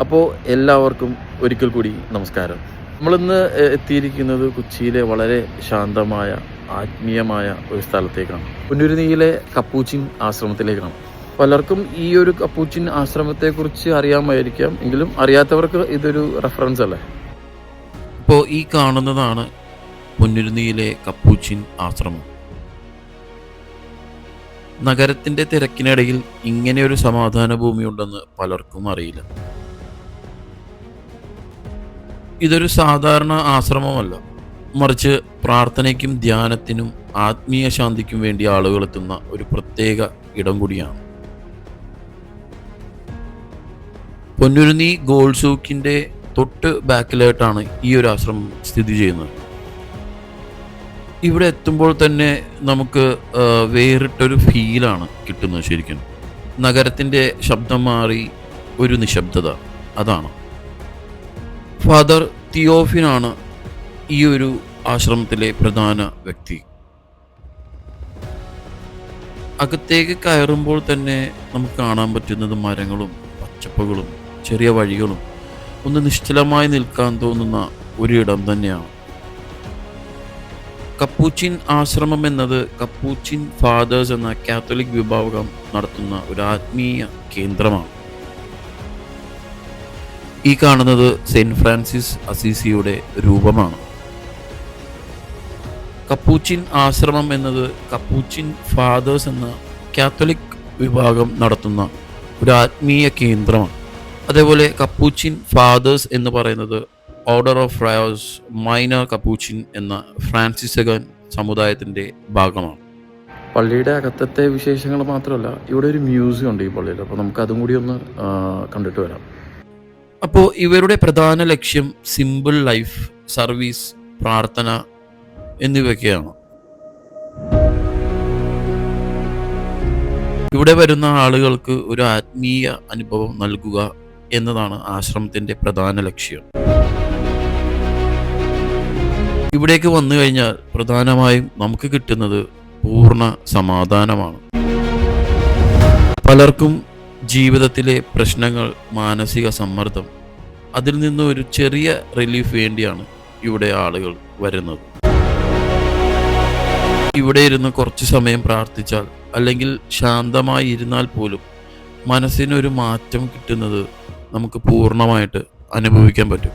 അപ്പോൾ എല്ലാവർക്കും ഒരിക്കൽ കൂടി നമസ്കാരം. നമ്മളിന്ന് എത്തിയിരിക്കുന്നത് കൊച്ചിയിലെ വളരെ ശാന്തമായ ആത്മീയമായ ഒരു സ്ഥലത്തേക്കാണ്. പുനരുനിയിലെ കപ്പൂച്ചിൻ ആശ്രമത്തിലേക്കാണ്. പലർക്കും ഈ ഒരു കപ്പൂച്ചിൻ ആശ്രമത്തെക്കുറിച്ച് അറിയാമായിരിക്കാം, എങ്കിലും അറിയാത്തവർക്ക് ഇതൊരു റെഫറൻസ് അല്ലേ. ഇപ്പോൾ ഈ കാണുന്നതാണ് പുനരുനിയിലെ കപ്പൂച്ചിൻ ആശ്രമം. നഗരത്തിൻ്റെ തിരക്കിനിടയിൽ ഇങ്ങനെയൊരു സമാധാന ഭൂമിയുണ്ടെന്ന് പലർക്കും അറിയില്ല. ഇതൊരു സാധാരണ ആശ്രമമല്ല, മറിച്ച് പ്രാർത്ഥനയ്ക്കും ധ്യാനത്തിനും ആത്മീയ ശാന്തിക്കും വേണ്ടി ആളുകൾ എത്തുന്ന ഒരു പ്രത്യേക ഇടം കൂടിയാണ്. പൊന്നുരുന്നി ഗോൾഡ് സൂക്കിൻ്റെ തൊട്ട് ബാക്കിലായിട്ടാണ് ഈ ഒരു ആശ്രമം സ്ഥിതി ചെയ്യുന്നത്. ഇവിടെ എത്തുമ്പോൾ തന്നെ നമുക്ക് വേറിട്ടൊരു ഫീലാണ് കിട്ടുന്നത്. ശരിക്കും നഗരത്തിൻ്റെ ശബ്ദം മാറി ഒരു നിശബ്ദത, അതാണ്. ഫാദർ തിയോഫിനാണ് ഈ ഒരു ആശ്രമത്തിലെ പ്രധാന വ്യക്തി. അകത്തേക്ക് കയറുമ്പോൾ തന്നെ നമുക്ക് കാണാൻ പറ്റുന്നത് മരങ്ങളും പച്ചപ്പുകളും ചെറിയ വഴികളും ഒന്ന് നിശ്ചലമായി നിൽക്കാൻ തോന്നുന്ന ഒരിടം തന്നെയാണ്. കപ്പൂച്ചിൻ ആശ്രമം എന്നത് കപ്പൂച്ചിൻ ഫാദേഴ്സ് എന്ന കാത്തലിക് വിഭാഗം നടത്തുന്ന ഒരു ആത്മീയ കേന്ദ്രമാണ്. ഈ കാണുന്നത് സെയിൻറ്റ് ഫ്രാൻസിസ് അസീസിയുടെ രൂപമാണ്. കപ്പൂച്ചിൻ ആശ്രമം എന്നത് കപ്പൂച്ചിൻ ഫാദേഴ്സ് എന്ന കാത്തലിക് വിഭാഗം നടത്തുന്ന ഒരു ആത്മീയ കേന്ദ്രമാണ്. അതേപോലെ കപ്പൂച്ചിൻ ഫാദേഴ്സ് എന്ന് പറയുന്നത് order of friars minor Capuchin എന്ന ഫ്രാൻസിസകൻ സമുദായത്തിൻ്റെ ഭാഗമാണ്. പള്ളിയുടെ അകത്തത്തെ വിശേഷങ്ങൾ മാത്രമല്ല, ഇവിടെ ഒരു മ്യൂസിയം ഉണ്ട് ഈ പള്ളിയിൽ. അപ്പോൾ നമുക്ക് അതും കൂടി ഒന്ന് കണ്ടിട്ട് വരാം. അപ്പോൾ ഇവരുടെ പ്രധാന ലക്ഷ്യം സിമ്പിൾ ലൈഫ്, സർവീസ്, പ്രാർത്ഥന എന്നിവയൊക്കെയാണ്. ഇവിടെ വരുന്ന ആളുകൾക്ക് ഒരു ആത്മീയ അനുഭവം നൽകുക എന്നതാണ് ആശ്രമത്തിൻ്റെ പ്രധാന ലക്ഷ്യം. ഇവിടേക്ക് വന്നു കഴിഞ്ഞാൽ പ്രധാനമായും നമുക്ക് കിട്ടുന്നത് പൂർണ്ണ സമാധാനമാണ്. പലർക്കും ജീവിതത്തിലെ പ്രശ്നങ്ങൾ, മാനസിക സമ്മർദ്ദം, അതിൽ നിന്ന് ഒരു ചെറിയ റിലീഫ് വേണ്ടിയാണ് ഇവിടെ ആളുകൾ വരുന്നത്. ഇവിടെ ഇരുന്ന് കുറച്ച് സമയം പ്രാർത്ഥിച്ചാൽ അല്ലെങ്കിൽ ശാന്തമായി ഇരുന്നാൽ പോലും മനസ്സിനൊരു മാറ്റം കിട്ടുന്നത് നമുക്ക് പൂർണ്ണമായിട്ട് അനുഭവിക്കാൻ പറ്റും.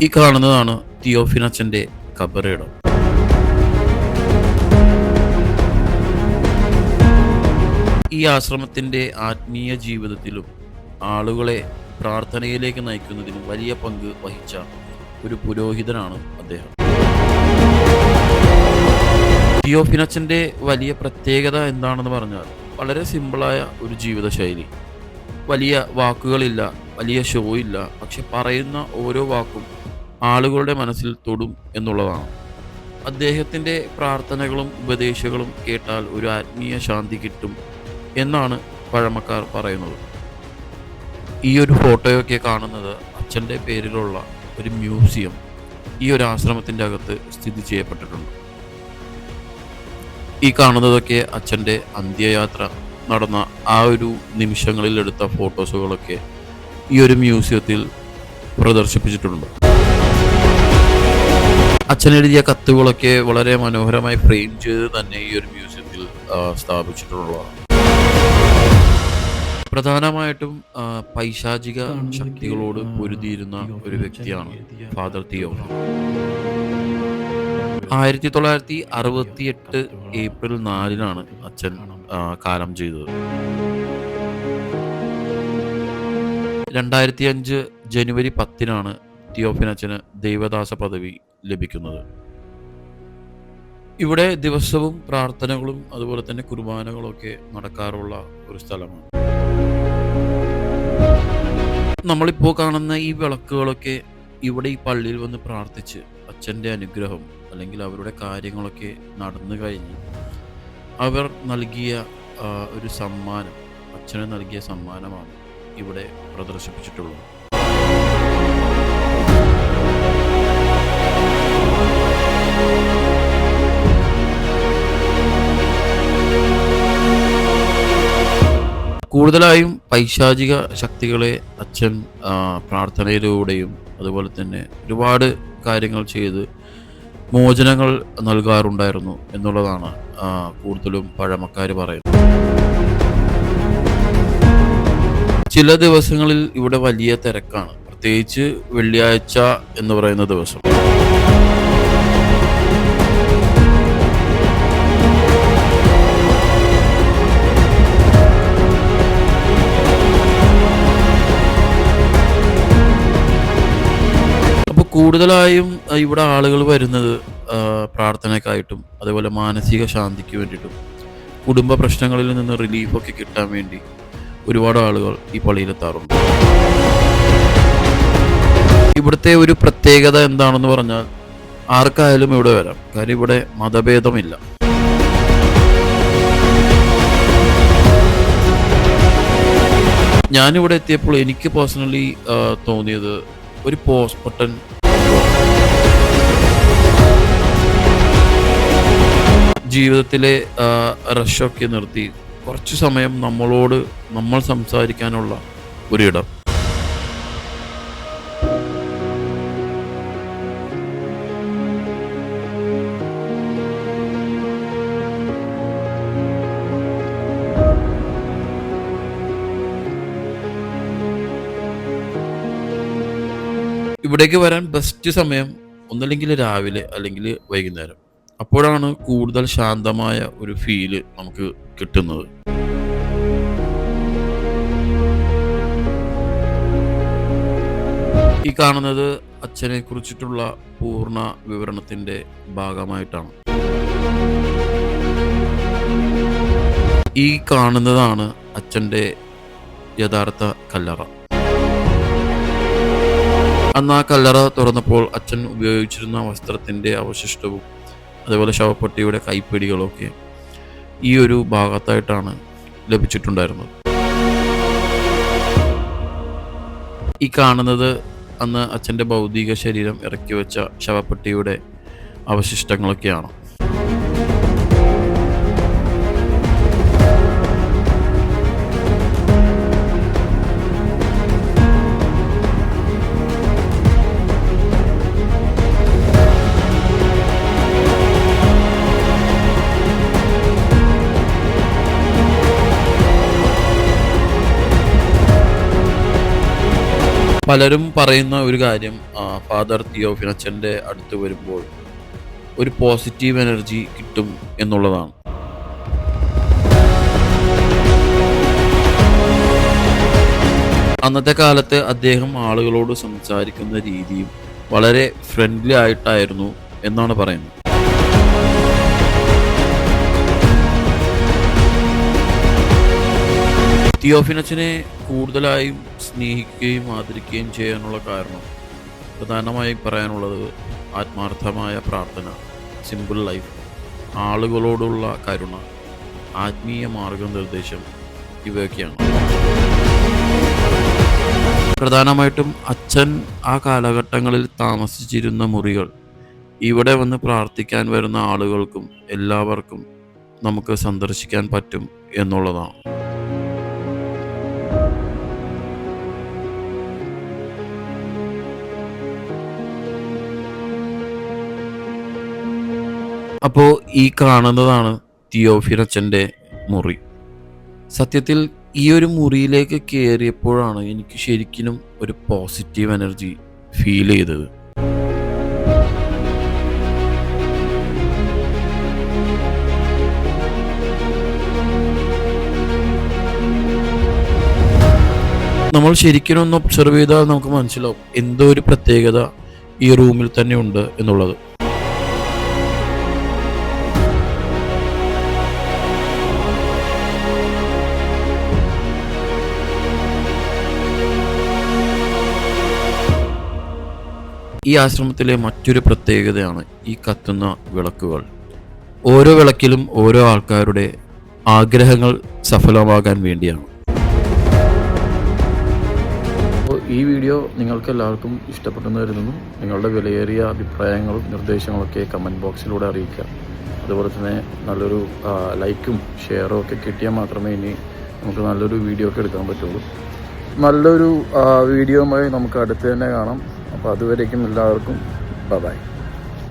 ഈ കാണുന്നതാണ് തിയോഫിനച്ചൻ്റെ കബറിടം. ഈ ആശ്രമത്തിൻ്റെ ആത്മീയ ജീവിതത്തിലും ആളുകളെ പ്രാർത്ഥനയിലേക്ക് നയിക്കുന്നതിനും വലിയ പങ്ക് വഹിച്ച ഒരു പുരോഹിതനാണ് അദ്ദേഹം. തിയോഫിനച്ചൻ്റെ വലിയ പ്രത്യേകത എന്താണെന്ന് പറഞ്ഞാൽ വളരെ സിമ്പിളായ ഒരു ജീവിതശൈലി. വലിയ വാക്കുകളില്ല, വലിയ ഷോ ഇല്ല, പക്ഷെ പറയുന്ന ഓരോ വാക്കും ആളുകളുടെ മനസ്സിൽ തൊടും എന്നുള്ളതാണ്. അദ്ദേഹത്തിൻ്റെ പ്രാർത്ഥനകളും ഉപദേശങ്ങളും കേട്ടാൽ ഒരു ആത്മീയ ശാന്തി കിട്ടും എന്നാണ് പഴമക്കാർ പറയുന്നത്. ഈ ഒരു ഫോട്ടോയൊക്കെ കാണുന്നത് അച്ഛൻ്റെ പേരിലുള്ള ഒരു മ്യൂസിയം ഈ ഒരു ആശ്രമത്തിൻ്റെ അകത്ത് സ്ഥിതി ചെയ്യപ്പെട്ടിട്ടുണ്ട്. ഈ കാണുന്നതൊക്കെ അച്ഛൻ്റെ അന്ത്യയാത്ര നടന്ന ആ ഒരു നിമിഷങ്ങളിൽ എടുത്ത ഫോട്ടോസുകളൊക്കെ ഈ ഒരു മ്യൂസിയത്തിൽ പ്രദർശിപ്പിച്ചിട്ടുണ്ട്. അച്ഛൻ എഴുതിയ കത്തുകളൊക്കെ വളരെ മനോഹരമായി ഫ്രെയിം ചെയ്ത് തന്നെ ഈ ഒരു മ്യൂസിയത്തിൽ സ്ഥാപിച്ചിട്ടുള്ളതാണ്. പ്രധാനമായിട്ടും പൈശാചിക ശക്തികളോട് പൊരുതിയിരുന്ന ഒരു വ്യക്തിയാണ് ഫാദർ തിയോഫി. 1968 ഏപ്രിൽ 4-നാണ് അച്ഛൻ കാലം ചെയ്തത്. 2005 ജനുവരി 10-നാണ് തിയോഫിനച്ചന് ദൈവദാസ പദവി ലഭിക്കുന്നത്. ഇവിടെ ദിവസവും പ്രാർത്ഥനകളും അതുപോലെ തന്നെ കുർബാനകളൊക്കെ നടക്കാറുള്ള ഒരു സ്ഥലമാണ്. നമ്മളിപ്പോൾ കാണുന്ന ഈ വിളക്കുകളൊക്കെ ഇവിടെ ഈ പള്ളിയിൽ വന്ന് പ്രാർത്ഥിച്ച് അച്ഛൻ്റെ അനുഗ്രഹം അല്ലെങ്കിൽ അവരുടെ കാര്യങ്ങളൊക്കെ നടന്നു കഴിഞ്ഞ് അവർ നൽകിയ ഒരു സമ്മാനം, അച്ഛന് നൽകിയ സമ്മാനമാണ് ഇവിടെ പ്രദർശിപ്പിച്ചിട്ടുള്ളത്. കൂടുതലായും പൈശാചിക ശക്തികളെ അച്ഛൻ പ്രാർത്ഥനയിലൂടെയും അതുപോലെ തന്നെ ഒരുപാട് കാര്യങ്ങൾ ചെയ്ത് മോചനങ്ങൾ നൽകാറുണ്ടായിരുന്നു എന്നുള്ളതാണ് കൂടുതലും പഴമക്കാർ പറയുന്നത്. ചില ദിവസങ്ങളിൽ ഇവിടെ വലിയ തിരക്കാണ്, പ്രത്യേകിച്ച് വെള്ളിയാഴ്ച എന്ന് പറയുന്ന ദിവസം. അപ്പോൾ കൂടുതലായും ഇവിടെ ആളുകൾ വരുന്നത് പ്രാർത്ഥനയ്ക്കായിട്ടും അതുപോലെ മാനസിക ശാന്തിക്ക് വേണ്ടിയിട്ടും കുടുംബ പ്രശ്നങ്ങളിൽ നിന്ന് റിലീഫൊക്കെ കിട്ടാൻ വേണ്ടി ഒരുപാട് ആളുകൾ ഈ പള്ളിയിലെത്താറുണ്ട്. ഇവിടുത്തെ ഒരു പ്രത്യേകത എന്താണെന്ന് പറഞ്ഞാൽ ആർക്കായാലും ഇവിടെ വരാം, കാര്യം ഇവിടെ മതഭേദമില്ല. ഞാനിവിടെ എത്തിയപ്പോൾ എനിക്ക് പേഴ്സണലി തോന്നിയത് ഒരു പോസ്റ്റ് ബട്ടൺ ജീവിതത്തിലെ റഷൊക്കെ നിർത്തി കുറച്ച് സമയം നമ്മൾ സംസാരിക്കാനുള്ള ഒരിടം. ഇവിടേക്ക് വരാൻ ബെസ്റ്റ് സമയം ഒന്നല്ലെങ്കിൽ രാവിലെ അല്ലെങ്കിൽ വൈകുന്നേരം. അപ്പോഴാണ് കൂടുതൽ ശാന്തമായ ഒരു ഫീല് നമുക്ക് കിട്ടുന്നത്. ഈ കാണുന്നത് അച്ഛനെ കുറിച്ചിട്ടുള്ള പൂർണ്ണ വിവരണത്തിന്റെ ഭാഗമായിട്ടാണ്. ഈ കാണുന്നതാണ് അച്ഛൻ്റെ യഥാർത്ഥ കല്ലറ. അന്ന് ആ കല്ലറ തുറന്നപ്പോൾ അച്ഛൻ ഉപയോഗിച്ചിരുന്ന വസ്ത്രത്തിൻ്റെ അവശിഷ്ടവും അതുപോലെ ശവപ്പെട്ടിയുടെ കൈപ്പിടികളൊക്കെ ഈ ഒരു ഭാഗത്തായിട്ടാണ് ലഭിച്ചിട്ടുണ്ടായിരുന്നത്. ഈ കാണുന്നത് അന്ന് അച്ഛൻ്റെ ഭൗതിക ശരീരം ഇറക്കി വെച്ച ശവപ്പെട്ടിയുടെ അവശിഷ്ടങ്ങളൊക്കെയാണ്. പലരും പറയുന്ന ഒരു കാര്യം, ഫാദർ തിയോഫിനച്ചൻ്റെ അടുത്ത് വരുമ്പോൾ ഒരു പോസിറ്റീവ് എനർജി കിട്ടും എന്നുള്ളതാണ്. അന്നത്തെ കാലത്ത് അദ്ദേഹം ആളുകളോട് സംസാരിക്കുന്ന രീതിയും വളരെ ഫ്രണ്ട്ലി ആയിട്ടായിരുന്നു എന്നാണ് പറയുന്നത്. തിയോഫിനച്ചനെ കൂടുതലായും സ്നേഹിക്കുകയും ആദരിക്കുകയും ചെയ്യാനുള്ള കാരണം പ്രധാനമായും പറയാനുള്ളത് ആത്മാർത്ഥമായ പ്രാർത്ഥന, സിമ്പിൾ ലൈഫ്, ആളുകളോടുള്ള കരുണ, ആത്മീയ മാർഗനിർദ്ദേശം ഇവയൊക്കെയാണ്. പ്രധാനമായിട്ടും അച്ഛൻ ആ കാലഘട്ടങ്ങളിൽ താമസിച്ചിരുന്ന മുറികൾ ഇവിടെ വന്ന് പ്രാർത്ഥിക്കാൻ വരുന്ന ആളുകൾക്കും എല്ലാവർക്കും നമുക്ക് സന്ദർശിക്കാൻ പറ്റും എന്നുള്ളതാണ്. അപ്പോൾ ഈ കാണുന്നതാണ് തിയോഫിനച്ചൻ്റെ മുറി. സത്യത്തിൽ ഈ ഒരു മുറിയിലേക്ക് കയറിയപ്പോഴാണ് എനിക്ക് ശരിക്കും ഒരു പോസിറ്റീവ് എനർജി ഫീൽ ചെയ്തത്. നമ്മൾ ശരിക്കും ഒന്ന് ഒബ്സർവ് ചെയ്താൽ നമുക്ക് മനസ്സിലാവും എന്തോ ഒരു പ്രത്യേകത ഈ റൂമിൽ തന്നെ ഉണ്ട് എന്നുള്ളത്. ഈ ആശ്രമത്തിലെ മറ്റൊരു പ്രത്യേകതയാണ് ഈ കത്തുന്ന വിളക്കുകൾ. ഓരോ വിളക്കിലും ഓരോ ആൾക്കാരുടെ ആഗ്രഹങ്ങൾ സഫലമാകാൻ വേണ്ടിയാണ്. അപ്പോൾ ഈ വീഡിയോ നിങ്ങൾക്ക് എല്ലാവർക്കും ഇഷ്ടപ്പെട്ടെന്ന് കരുതുന്നു. നിങ്ങളുടെ വിലയേറിയ അഭിപ്രായങ്ങളും നിർദ്ദേശങ്ങളൊക്കെ കമൻറ്റ് ബോക്സിലൂടെ അറിയിക്കുക. അതുപോലെ തന്നെ നല്ലൊരു ലൈക്കും ഷെയറും ഒക്കെ കിട്ടിയാൽ മാത്രമേ ഇനി നമുക്ക് നല്ലൊരു വീഡിയോ ഒക്കെ എടുക്കാൻ പറ്റുള്ളൂ. നല്ലൊരു വീഡിയോയുമായി നമുക്ക് അടുത്ത് തന്നെ കാണാം. അപ്പോൾ അതുവരേക്കും എല്ലാവർക്കും ബൈ.